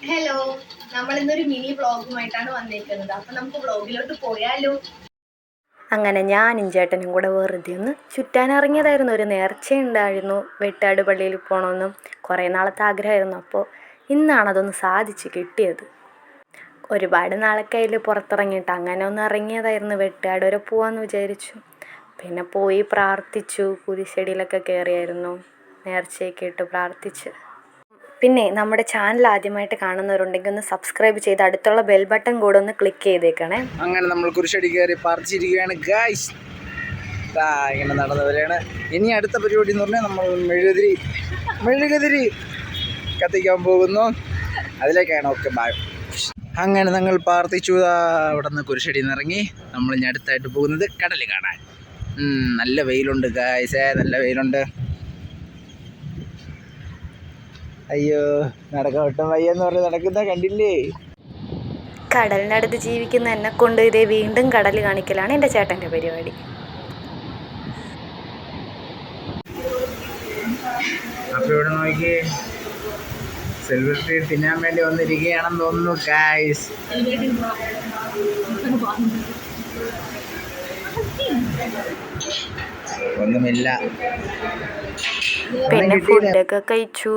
Hello, നമ്മൾ ഇന്നൊരു mini വ്ളോഗുമായിട്ടാണ് വന്നിരിക്കുന്നത്. അപ്പൊ നമുക്ക് വ്ളോഗിലോട്ട് പോയാലോ? അങ്ങനെ ഞാനും ചേട്ടനും കൂടെ വെറുതെ ഒന്ന് ചുറ്റാനിറങ്ങിയതായിരുന്നു. ഒരു നേർച്ചയുണ്ടായിരുന്നു, വെട്ടാട് പള്ളിയിൽ പോകണമെന്നും. കുറേ നാളത്തെ ആഗ്രഹമായിരുന്നു. അപ്പോൾ ഇന്നാണ് അതൊന്ന് സാധിച്ച് കിട്ടിയത്. ഒരുപാട് നാളൊക്കെ പുറത്തിറങ്ങിയിട്ട് അങ്ങനെ ഒന്ന് ഇറങ്ങിയതായിരുന്നു. വെട്ടാട് വരെ പോകാമെന്ന് വിചാരിച്ചു. പിന്നെ പോയി പ്രാർത്ഥിച്ചു, കുരിശടിയിലൊക്കെ കയറിയായിരുന്നു, നേർച്ചയൊക്കെ ഇട്ട് പ്രാർത്ഥിച്ച്. പിന്നെ നമ്മുടെ ചാനൽ ആദ്യമായിട്ട് കാണുന്നവരുണ്ടെങ്കിൽ ഒന്ന് സബ്സ്ക്രൈബ് ചെയ്ത് അടുത്തുള്ള ബെൽ ബട്ടൺ കൂടെ ഒന്ന് ക്ലിക്ക് ചെയ്തേക്കണേ. അങ്ങനെ നമ്മൾ കുരിശടി കയറി പ്രാർത്ഥിച്ചിരിക്കുകയാണ് ഗായ്സ്. ഇങ്ങനെ നടന്നവരെയാണ്. ഇനി അടുത്ത പരിപാടി എന്ന് പറഞ്ഞാൽ നമ്മൾ മെഴുകുതിരി കത്തിക്കാൻ പോകുന്നു. അതിലേക്കാണ്. Okay, bye. അങ്ങനെ ഞങ്ങൾ പ്രാർത്ഥിച്ചു. അവിടെ നിന്ന് കുരിശടി നിറങ്ങി നമ്മൾ ഇനി അടുത്തായിട്ട് പോകുന്നത് കടൽ കാണാൻ. നല്ല വെയിലുണ്ട് ഗായ്സേ, നല്ല വെയിലുണ്ട്. അയ്യോ, നടക്കാൻ ഒട്ടും വയ്യെന്ന് പറഞ്ഞ് നടക്കുന്ന കണ്ടില്ലേ. കടലിനടുത്ത് ജീവിക്കുന്ന എന്നെ കൊണ്ട് ഇതേ വീണ്ടും കടൽ കാണിക്കലാണ് എൻ്റെ ചേട്ടൻ്റെ പരിപാടി. അപ്പോൾ ഇവിടെ നോക്കി സെലിബ്രിറ്റി തിന്നാൻ വേണ്ടി വന്നിരിക്കുകയാണെന്ന് തോന്നുന്നു ഗായ്സ്. ഒന്നുമില്ല. പിന്നെ ഫുഡൊക്കെ കഴിച്ചു.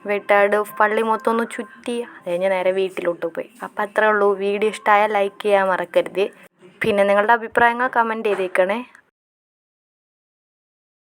വെട്ടാട് പള്ളി മൊത്തം ഒന്ന് ചുറ്റി. അത് കഴിഞ്ഞ് നേരെ വീട്ടിലോട്ട് പോയി. അപ്പം അത്രേ ഉള്ളൂ. വീഡിയോ ഇഷ്ടമായാൽ ലൈക്ക് ചെയ്യാൻ മറക്കരുത്. പിന്നെ നിങ്ങളുടെ അഭിപ്രായങ്ങൾ കമൻറ്റ് ചെയ്തേക്കണേ.